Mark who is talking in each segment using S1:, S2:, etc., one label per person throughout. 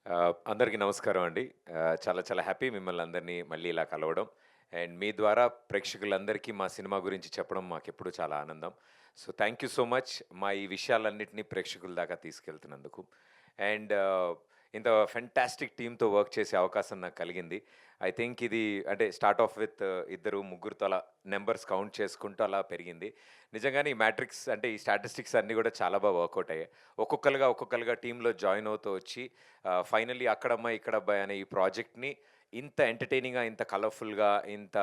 S1: అందరికీ నమస్కారం అండి. చాలా చాలా హ్యాపీ మిమ్మల్ని అందరినీ మళ్ళీ ఇలా కలవడం. అండ్ మీ ద్వారా ప్రేక్షకులందరికీ మా సినిమా గురించి చెప్పడం మాకెప్పుడూ చాలా ఆనందం. So, thank you so much మా ఈ విషయాలన్నిటిని ప్రేక్షకుల దాకా తీసుకెళ్తున్నందుకు. అండ్ ఇంత ఫెంటాస్టిక్ టీమ్‌తో వర్క్ చేసే అవకాశం నాకు కలిగింది. ఐ థింక్ ఇది అంటే స్టార్ట్ ఆఫ్ విత్ ఇద్దరు, ముగ్గురితో అలా నంబర్స్ కౌంట్ చేసుకుంటూ అలా పెరిగింది. నిజంగానే ఈ మ్యాట్రిక్స్ అంటే ఈ స్టాటిస్టిక్స్ అన్నీ కూడా చాలా బాగా వర్కౌట్ అయ్యాయి. ఒక్కొక్కలుగా టీమ్‌లో జాయిన్ అవుతూ వచ్చి ఫైనల్లీ అక్కడమ్మాయి, ఇక్కడబ్బాయి అనే ఈ ప్రాజెక్ట్‌ని ఇంత ఎంటర్‌టైనింగ్‌గా, ఇంత కలర్‌ఫుల్‌గా, ఇంత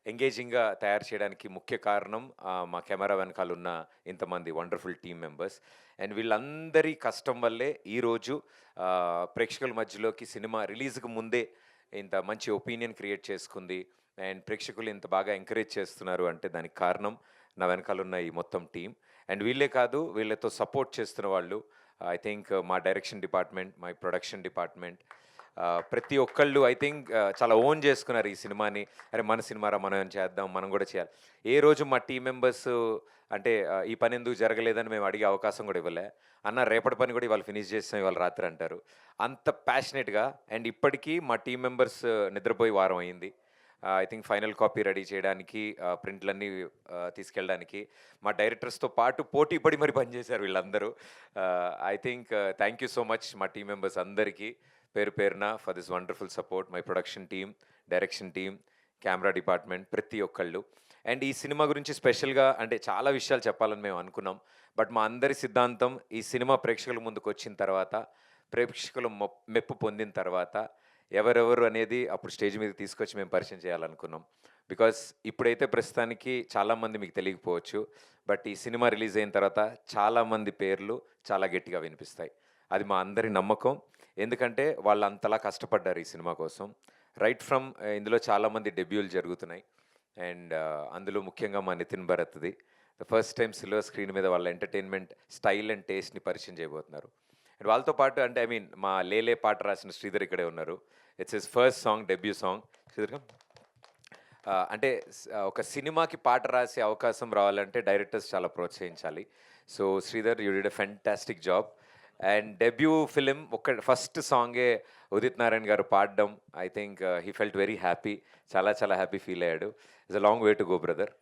S1: ఎంగేజింగ్‌గా తయారు చేయడానికి ముఖ్య కారణం మా కెమెరా వెనకాలున్న ఇంతమంది వండర్‌ఫుల్ టీమ్ మెంబర్స్. అండ్ వీళ్ళందరి కష్టం వల్లే ఈరోజు ప్రేక్షకుల మధ్యలోకి సినిమా రిలీజ్‌కి ముందే ఇంత మంచి ఒపీనియన్ క్రియేట్ చేసుకుంది. అండ్ ప్రేక్షకులు ఇంత బాగా ఎంకరేజ్ చేస్తున్నారు అంటే దానికి కారణం నా వెనకాలన్న ఈ మొత్తం టీమ్. అండ్ వీళ్ళే కాదు, వీళ్ళతో సపోర్ట్ చేస్తున్న వాళ్ళు ఐ థింక్ మా direction department, my production department, ప్రతి ఒక్కళ్ళు ఐ థింక్ చాలా ఓన్ చేసుకున్నారు ఈ సినిమాని. అరే! మన సినిమారా, మనం చేద్దాం, మనం కూడా చేయాలి. ఏ రోజు మా టీమ్ మెంబర్స్ అంటే ఈ పని ఎందుకు జరగలేదని మేము అడిగే అవకాశం కూడా ఇవ్వలే. అన్న రేపటి పని కూడా ఇవాళ ఫినిష్ చేసాం ఇవాళ రాత్రి అంటారు. అంత ప్యాషనేట్‌గా. అండ్ ఇప్పటికీ మా టీమ్ మెంబర్స్ నిద్రపోయి వారం అయింది. I think final copy ready చేయడానికి, ప్రింట్‌లన్నీ తీసుకెళ్ళడానికి మా డైరెక్టర్స్‌తో పాటు పోటీ పడి మరి పనిచేశారు వీళ్ళందరూ. I think thank you so much మా టీమ్ మెంబర్స్ అందరికీ పేరు పేరున for this wonderful support. My production team, direction team, camera department ప్రతి ఒక్కళ్ళు. అండ్ ఈ సినిమా గురించి స్పెషల్‌గా అంటే చాలా విషయాలు చెప్పాలని మేము అనుకున్నాం. బట్ మా అందరి సిద్ధాంతం ఈ సినిమా ప్రేక్షకుల ముందుకొచ్చిన తర్వాత, ప్రేక్షకుల మెప్పు పొందిన తర్వాత ఎవరెవరు అనేది అప్పుడు స్టేజ్ మీదకి తీసుకొచ్చి మేము పరిచయం చేయాలనుకున్నాం. బికాజ్ ఇప్పుడైతే ప్రస్తుతానికి చాలామంది మీకు తెలియకపోవచ్చు. బట్ ఈ సినిమా రిలీజ్ అయిన తర్వాత చాలామంది పేర్లు చాలా గట్టిగా వినిపిస్తాయి. అది మా అందరి నమ్మకం. ఎందుకంటే వాళ్ళు అంతలా కష్టపడ్డారు ఈ సినిమా కోసం. రైట్ ఫ్రమ్ ఇందులో చాలామంది డెబ్యూలు జరుగుతున్నాయి. అండ్ అందులో ముఖ్యంగా మా నితిన్ భరత్‌ది. The first time silver screen మీద వాళ్ళ ఎంటర్‌టైన్‌మెంట్ స్టైల్ అండ్ టేస్ట్‌ని పరిచయం చేయబోతున్నారు. అండ్ వాళ్ళతో పాటు అంటే ఐ మీన్ మా 'లేలే' పాట రాసిన శ్రీధర్ ఇక్కడే ఉన్నారు. It's his first song, debut song. Sridhar come. అంటే ఒక సినిమాకి పాట రాసే అవకాశం రావాలంటే డైరెక్టర్స్ చాలా ప్రోత్సహించాలి. So, Sridhar you did a fantastic job. And debut film first సాంగే ఉదిత్ నారాయణ్ గారు పాడడం I think he felt very happy. చాలా చాలా హ్యాపీ ఫీల్ అయ్యాడు. It's a long way to go brother.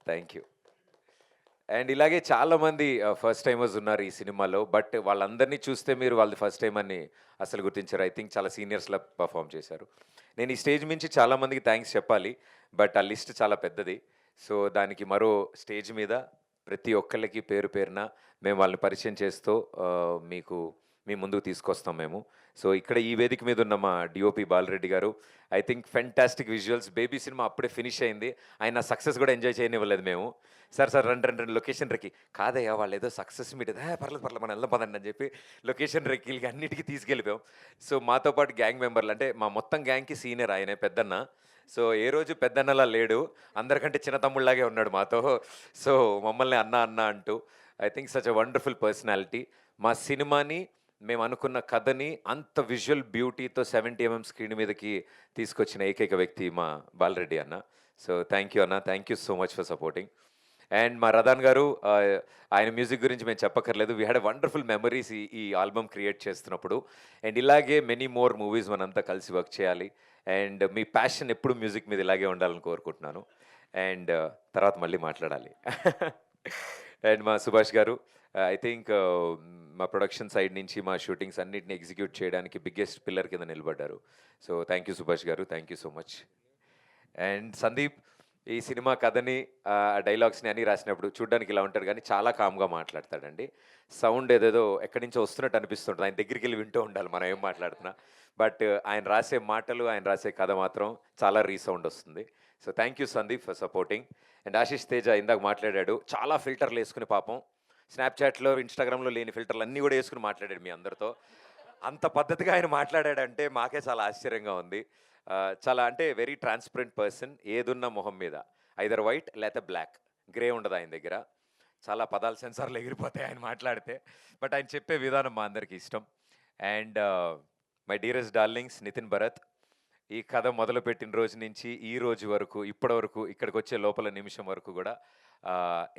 S1: Thank you. And ఇలాగే చాలామంది ఫస్ట్ టైమర్స్ ఉన్నారు ఈ సినిమాలో. బట్ వాళ్ళందరినీ చూస్తే మీరు వాళ్ళది ఫస్ట్ టైమ్ అని అసలు గుర్తించరు. ఐ థింక్ చాలా సీనియర్స్‌లా పెర్ఫార్మ్ చేశారు. నేను ఈ స్టేజ్ మించి చాలామందికి థాంక్స్ చెప్పాలి. బట్ ఆ లిస్ట్ చాలా పెద్దది. సో, దానికి మరో స్టేజ్ మీద ప్రతి ఒక్కళ్ళకి పేరు పేరున మేము వాళ్ళని పరిచయం చేస్తూ మీకు మీ ముందుకు తీసుకొస్తాం మేము. సో, ఇక్కడ ఈ వేదిక మీద ఉన్న మా డీఓపీ బాలరెడ్డి గారు I think fantastic visuals. 'Baby' cinema అప్పుడే ఫినిష్ అయింది. ఆయన సక్సెస్ కూడా ఎంజాయ్ చేయనివ్వలేదు మేము. సార్ రండి లొకేషన్ రెక్కి. కాదయ్యా వాళ్ళేదో సక్సెస్ మీట్ ఏదో పర్లేదు మనం వెళ్దాం పదండి అని చెప్పి లొకేషన్ రెక్కీలకి అన్నిటికి తీసుకెళ్ళిపోయాం. సో, మాతో పాటు గ్యాంగ్ మెంబర్లు అంటే మా మొత్తం గ్యాంగ్‌కి సీనియర్ ఆయనే పెద్దన్న. సో, ఏ రోజు పెద్దన్నలా లేడు. అందరికంటే చిన్న తమ్ముడిలాగే ఉన్నాడు మాతో. సో, మమ్మల్ని అన్న అన్న అంటూ I think such a wonderful personality. మా సినిమాని మేమనుకున్న కథని అంత విజువల్ బ్యూటీతో 70 స్క్రీన్ మీదకి తీసుకొచ్చిన ఏకైక వ్యక్తి మా బాలరెడ్డి అన్న. సో, థ్యాంక్ యూ అన్న. Thank you so much for supporting. And మా రదాన్ గారు ఆయన మ్యూజిక్ గురించి మేము చెప్పక్కర్లేదు. We had a wonderful memories ఈ ఈ ఆల్బమ్ క్రియేట్ చేస్తున్నప్పుడు. అండ్ ఇలాగే మెనీ మోర్ మూవీస్ మనంతా కలిసి వర్క్ చేయాలి. అండ్ మీ ప్యాషన్ ఎప్పుడు మ్యూజిక్ మీద ఇలాగే ఉండాలని కోరుకుంటున్నాను. అండ్ తర్వాత మళ్ళీ మాట్లాడాలి. అండ్ మా సుభాష్ గారు ఐ థింక్ మా ప్రొడక్షన్ సైడ్ నుంచి మా షూటింగ్స్ అన్నిటిని ఎగ్జిక్యూట్ చేయడానికి బిగ్గెస్ట్ పిల్లర్ కింద నిలబడ్డారు. సో, థ్యాంక్ యూ సుభాష్ గారు. Thank you so much. And Sandeep ఈ సినిమా కథని, డైలాగ్స్‌ని అన్నీ రాసినప్పుడు చూడ్డానికి ఇలా ఉంటాడు గానీ చాలా కామ్‌గా మాట్లాడతాడండి. సౌండ్ ఏదేదో ఎక్కడి నుంచో వస్తున్నట్టు అనిపిస్తుంటది. ఆయన దగ్గరికెళ్ళి వింటూ ఉండాలి మనం ఏం మాట్లాడుతున్నా. బట్ ఆయన రాసే మాటలు, ఆయన రాసే కథ మాత్రం చాలా రీసౌండ్ వస్తుంది. So, thank you Sandeep for supporting. And Ashish Teja ఇందాక మాట్లాడాడు. చాలా ఫిల్టర్‌లేసుకొని పాపం స్నాప్‌చాట్‌లో, ఇన్‌స్టాగ్రామ్‌లో లేని ఫిల్టర్‌లు అన్నీ కూడా యేసుకొని మాట్లాడాడు మీ అందరితో. అంత పద్ధతిగా ఆయన మాట్లాడాడంటే మాకే చాలా ఆశ్చర్యంగా ఉంది. చాలా అంటే వెరీ ట్రాన్స్‌పరెంట్ పర్సన్. ఏదున్నా మొహం మీద ఐదర్ వైట్ లేతే బ్లాక్. గ్రే ఉండదు ఆయన దగ్గర. చాలా పదాల సెన్సార్‌లు ఎగిరిపోతాయి ఆయన మాట్లాడితే. బట్ ఆయన చెప్పే విధానం మా అందరికి ఇష్టం. And my dearest darlings Nitin Bharat. ఈ కథ మొదలుపెట్టిన రోజు నుంచి ఈ రోజు వరకు, ఇప్పటి వరకు ఇక్కడికొచ్చే లోపల నిమిషం వరకు గూడా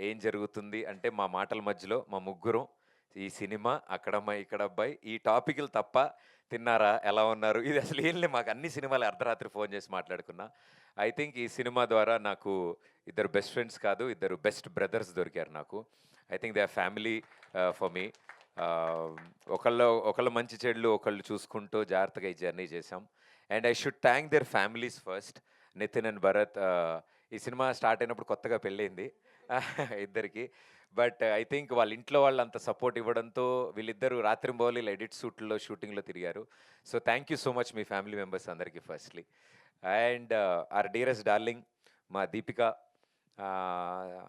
S1: ఏం జరుగుతుంది అంటే మా మాటల మధ్యలో మా ముగ్గురం ఈ సినిమా, అక్కడమ్మాయి, ఇక్కడబ్బాయి ఈ టాపిక్‌లు తప్ప తిన్నారా? ఎలా ఉన్నారు? ఇది అసలు ఏం లే మాకు అన్ని సినిమాలు అర్ధరాత్రి ఫోను చేసి మాట్లాడుకున్నా. ఐ థింక్ ఈ సినిమా ద్వారా నాకు ఇద్దరు బెస్ట్ ఫ్రెండ్స్ కాదు, ఇద్దరు బెస్ట్ బ్రదర్స్ దొరికారు నాకు. I think they are family for me. Ah, ఒకళ్ళ మంచి చెడులు ఒకళ్ళు చూసుకుంటూ జాగ్రత్తగా ఈ జర్నీ చేశాం. And I should thank their families first. Nitin and Bharat ఈ సినిమా స్టార్ట్ అయినప్పుడు కొత్తగా పెళ్ళయింది ఇద్దరికీ. బట్ ఐ థింక్ వాళ్ళ ఇంట్లో వాళ్ళు అంత సపోర్ట్ ఇవ్వడంతో వీళ్ళిద్దరూ రాత్రింబవళ్ళు ఇలా ఎడిట్ షూట్‌లో, షూటింగ్‌లో తిరిగారు. So, thank you so much మీ ఫ్యామిలీ మెంబర్స్ అందరికీ ఫస్ట్‌లీ. అండ్ ఆర్ డియరెస్ట్ డార్లింగ్ మా దీపిక. ఆహ్,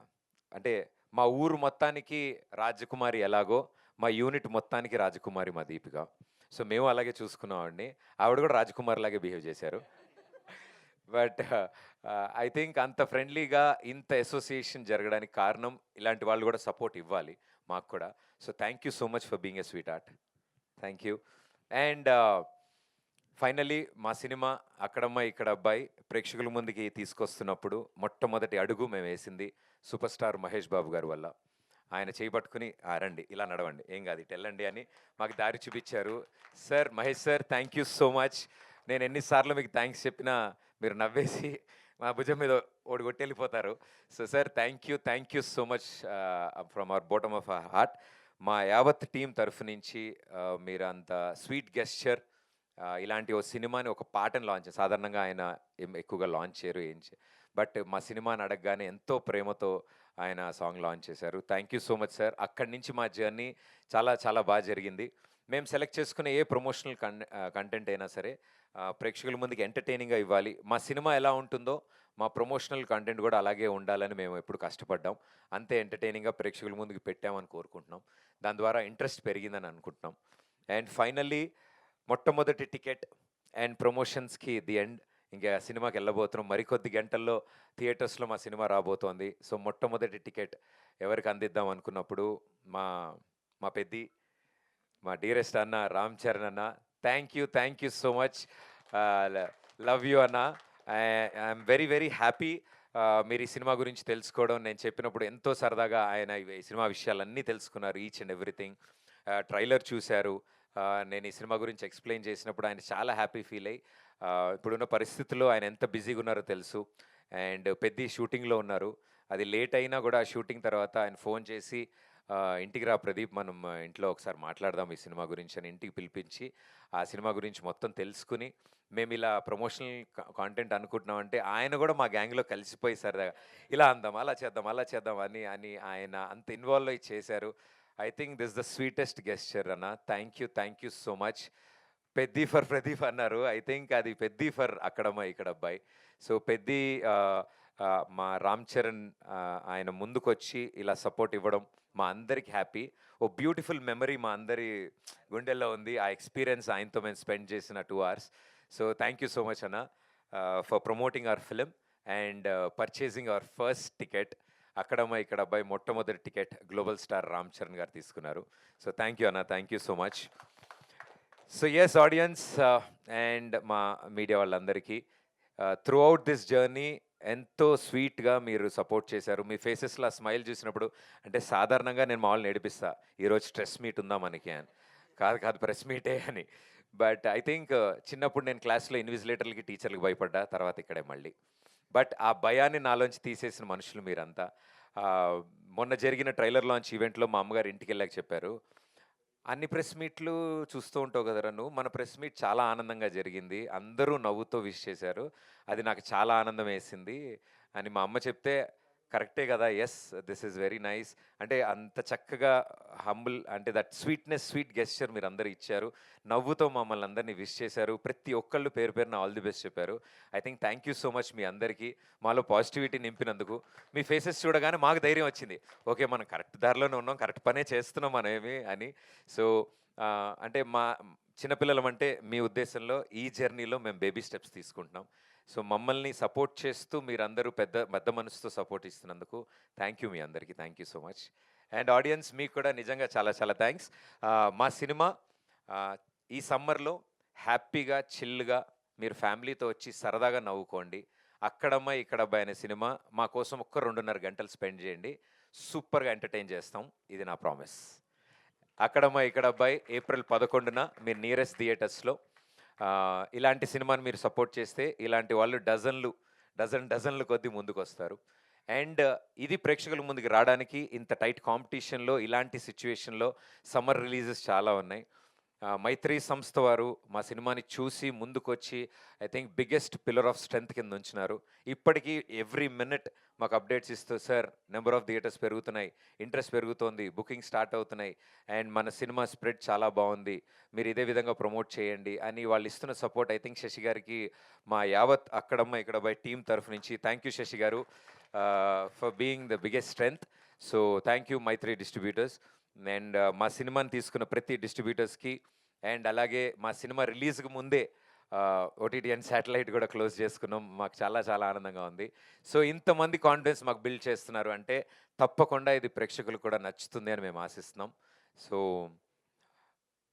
S1: అంటే మా ఊరు మొత్తానికి రాజకుమారి ఎలాగో, మా యూనిట్ మొత్తానికి రాజకుమారి మా దీపిక. సో, మేము అలాగే చూసుకున్నాం ఆవిడని. ఆవిడ కూడా రాజకుమారిలాగే బిహేవ్ చేశారు. బట్ ఐ థింక్ అంత ఫ్రెండ్లీగా ఇంత అసోసియేషన్ జరగడానికి కారణం ఇలాంటి వాళ్ళు కూడా సపోర్ట్ ఇవ్వాలి మాకు కూడా. So, thank you so much for being a sweet heart. Thank you. And finally మా సినిమా 'అక్కడమ్మాయి ఇక్కడ అబ్బాయి' ప్రేక్షకుల ముందుకి తీసుకొస్తున్నప్పుడు మొట్టమొదటి అడుగు మేము వేసింది సూపర్ స్టార్ మహేష్ బాబు గారి వల్ల. ఆయన చేయి పట్టుకుని రండి ఇలా నడవండి ఏం కాదు ఇటు వెళ్ళండి అని మాకు దారి చూపించారు. Sir Mahesh sir thank you so much. నేను ఎన్నిసార్లు మీకు థ్యాంక్స్ చెప్పినా మీరు నవ్వేసి మా భుజం మీద ఓడి కొట్టి వెళ్ళిపోతారు. So sir thank you so much from our bottom of our heart. మా యావత్ టీం తరఫు నుంచి మీరు అంత స్వీట్ గెస్చర్ ఇలాంటి ఓ సినిమాని ఒక పాటను లాంచ్ సాధారణంగా ఆయన ఎక్కువగా లాంచ్ చేయరు బట్ మా సినిమాని అడగగానే ఎంతో ప్రేమతో ఆయన సాంగ్ లాంచ్ చేశారు. Thank you so much sir. అక్కడి నుంచి మా జర్నీ చాలా చాలా బాగా జరిగింది. మేము సెలెక్ట్ చేసుకునే ఏ ప్రమోషనల్ కంటెంట్ అయినా సరే ప్రేక్షకుల ముందుకి ఎంటర్టైనింగ్గా ఇవ్వాలి. మా సినిమా ఎలా ఉంటుందో మా ప్రమోషనల్ కంటెంట్ కూడా అలాగే ఉండాలని మేము ఎప్పుడు కష్టపడ్డాం. అంతే ఎంటర్టైనింగ్గా ప్రేక్షకుల ముందుకు పెట్టామని కోరుకుంటున్నాం. దాని ద్వారా ఇంట్రెస్ట్ పెరిగిందని అనుకుంటున్నాం. అండ్ ఫైనల్లీ మొట్టమొదటి టికెట్ అండ్ ప్రమోషన్స్కి ది ఎండ్. ఇంకా సినిమాకి వెళ్ళబోతున్నాం. మరికొద్ది గంటల్లో థియేటర్స్లో మా సినిమా రాబోతోంది. సో మొట్టమొదటి టికెట్ ఎవరికి అందిద్దాం అనుకున్నప్పుడు మా మా పెద్ది మా డియరెస్ట్ అన్న రామ్ చరణ్ అన్న thank you so much. Love you అన్న. ఐఎమ్ వెరీ వెరీ హ్యాపీ మీరు ఈ సినిమా గురించి తెలుసుకోవడం. నేను చెప్పినప్పుడు ఎంతో సరదాగా ఆయన ఈ సినిమా విషయాలన్నీ తెలుసుకున్నారు ఈచ్ అండ్ ఎవ్రీథింగ్. ట్రైలర్ చూశారు. నేను ఈ సినిమా గురించి ఎక్స్ప్లెయిన్ చేసినప్పుడు ఆయన చాలా హ్యాపీ ఫీల్ అయ్యి ఇప్పుడున్న పరిస్థితుల్లో ఆయన ఎంత బిజీగా ఉన్నారో తెలుసు. అండ్ పెద్ద షూటింగ్లో ఉన్నారు. అది లేట్ అయినా కూడా షూటింగ్ తర్వాత ఆయన ఫోన్ చేసి ఇంటికి రా ప్రదీప్ మనం ఇంట్లో ఒకసారి మాట్లాడదాం ఈ సినిమా గురించి అని ఇంటికి పిలిపించి ఆ సినిమా గురించి మొత్తం తెలుసుకుని మేము ఇలా ప్రమోషనల్ కాంటెంట్ అనుకుంటున్నామంటే ఆయన కూడా మా గ్యాంగ్లో కలిసిపోయి సరదాగా ఇలా అందాం అలా చేద్దాం అని అని ఆయన అంత ఇన్వాల్వ్ అయ్యి చేశారు. I think this the sweetest gesture అన్న. Thank you so much. Peddi for Pradeep అన్నారు. ఐ థింక్ అది పెద్ది ఫర్ అక్కడమ్మాయి ఇక్కడ అబ్బాయి. సో పెద్ది మా రామ్ చరణ్ ఆయన ముందుకొచ్చి ఇలా సపోర్ట్ ఇవ్వడం మా అందరికి హ్యాపీ. ఓ బ్యూటిఫుల్ మెమరీ మా అందరి గుండెల్లో ఉంది. ఆ ఎక్స్పీరియన్స్ ఆయనతో మేము స్పెండ్ చేసిన 2 hours. So thank you so much అన్న for promoting our film and purchasing our first ticket. అక్కడమ్మ ఇక్కడ అబ్బాయి మొట్టమొదటి ticket global star Ram Charan garu తీసుకున్నారు. సో థ్యాంక్ యూ అన్న. Thank you so much. So as audience and మా మీడియా వాళ్ళందరికీ త్రూ అవుట్ దిస్ జర్నీ ఎంతో స్వీట్గా మీరు సపోర్ట్ చేశారు. మీ ఫేసెస్లో ఆ స్మైల్ చూసినప్పుడు అంటే సాధారణంగా నేను మామూలు నేర్పిస్తా ఈరోజు స్ట్రెస్ మీట్ ఉందా మనకి అని. కాదు ప్రెస్ మీటే అని. బట్ ఐ థింక్ చిన్నప్పుడు నేను క్లాస్లో ఇన్విజిలేటర్లకి టీచర్లకి భయపడ్డా తర్వాత ఇక్కడే మళ్ళీ. బట్ ఆ భయాన్ని నాలోంచి తీసేసిన మనుషులు మీరంతా. మొన్న జరిగిన ట్రైలర్ లాంచ్ ఈవెంట్లో మా అమ్మగారు ఇంటికి వెళ్ళాక చెప్పారు, అన్ని ప్రెస్ మీట్లు చూస్తూ ఉంటావు కదరా నువ్వు. మన ప్రెస్ మీట్ చాలా ఆనందంగా జరిగింది. అందరూ నవ్వుతో విష్ చేశారు. అది నాకు చాలా ఆనందం వేసింది అని మా అమ్మ చెప్తే, కరెక్టే కదా! Yes this is very nice. అంటే అంత చక్కగా హంబుల్ అంటే దట్ స్వీట్ గెస్చర్ మీరందరూ ఇచ్చారు. నవ్వుతో మమ్మల్ని అందరినీ విష్ చేశారు. ప్రతి ఒక్కళ్ళు పేరు పేరున ఆల్ ది బెస్ట్ చెప్పారు. I think thank you so much మీ అందరికీ. మాలో పాజిటివిటీ నింపినందుకు. మీ ఫేసెస్ చూడగానే మాకు ధైర్యం వచ్చింది. ఓకే మనం కరెక్ట్ దారిలోనే ఉన్నాం, కరెక్ట్ పనే చేస్తున్నాం మనమేమి అని. సో అంటే మా చిన్నపిల్లలం అంటే మీ ఉద్దేశంలో ఈ జర్నీలో మేము బేబీ స్టెప్స్ తీసుకుంటున్నాం. సో మమ్మల్ని సపోర్ట్ చేస్తూ మీరందరూ పెద్ద పెద్ద మనసుతో సపోర్ట్ ఇస్తున్నందుకు థ్యాంక్ యూ మీ అందరికీ. Thank you so much. And audience మీకు కూడా నిజంగా చాలా చాలా థ్యాంక్స్. మా సినిమా ఈ సమ్మర్లో హ్యాపీగా చిల్గా మీరు ఫ్యామిలీతో వచ్చి సరదాగా నవ్వుకోండి. అక్కడమ్మాయి ఇక్కడ అబ్బాయి అనే సినిమా మా కోసం ఒక్క 2.5 గంటలు స్పెండ్ చేయండి. సూపర్గా ఎంటర్టైన్ చేస్తాం. ఇది నా ప్రామిస్. అక్కడమ్మ ఇక్కడ అబ్బాయి ఏప్రిల్ 11న మీ నియరెస్ట్ థియేటర్స్‌లో. ఇలాంటి సినిమాని మీరు సపోర్ట్ చేస్తే ఇలాంటి వాళ్ళు డజన్‌లు కొద్దీ ముందుకొస్తారు. అండ్ ఇది ప్రేక్షకుల ముందుకు రాడానికి ఇంత టైట్ కాంపిటీషన్‌లో ఇలాంటి సిట్యుయేషన్‌లో సమ్మర్ రిలీజెస్ చాలా ఉన్నాయి. మైత్రి సంస్థ వారు మా సినిమాని చూసి ముందుకొచ్చి I think biggest pillar of strength కింద ఉంచినారు. ఇప్పటికీ ఎవ్రీ మినిట్ మాకు అప్డేట్స్ ఇస్తూ సార్ నెంబర్ ఆఫ్ థియేటర్స్ పెరుగుతున్నాయి, ఇంట్రెస్ట్ పెరుగుతోంది, బుకింగ్ స్టార్ట్ అవుతున్నాయి అండ్ మన సినిమా స్ప్రెడ్ చాలా బాగుంది, మీరు ఇదే విధంగా ప్రమోట్ చేయండి అని వాళ్ళు ఇస్తున్న సపోర్ట్ ఐ థింక్ శశి గారికి మా యావత్ అక్కడమ్మ ఇక్కడ బై టీమ్ తరఫు నుంచి థ్యాంక్ యూ శశి గారు for being the biggest strength. So thank you Mythri distributors and మా సినిమాని తీసుకున్న ప్రతి డిస్ట్రిబ్యూటర్స్కి అండ్ అలాగే మా సినిమా రిలీజ్కి ముందే ఓటీటీ అండ్ శాటిలైట్ కూడా క్లోజ్ చేసుకున్నాం. మాకు చాలా చాలా ఆనందంగా ఉంది. సో ఇంతమంది కాన్ఫిడెన్స్ మాకు బిల్డ్ చేస్తున్నారు అంటే తప్పకుండా ఇది ప్రేక్షకులకు కూడా నచ్చుతుంది అని మేము ఆశిస్తున్నాం. సో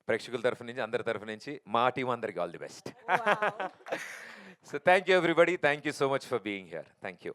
S1: ప్రేక్షకుల తరఫు నుంచి అందరి తరఫు నుంచి మా టీం అందరికి all the best.
S2: Wow!
S1: So thank you everybody, thank you so much for being here. Thank you.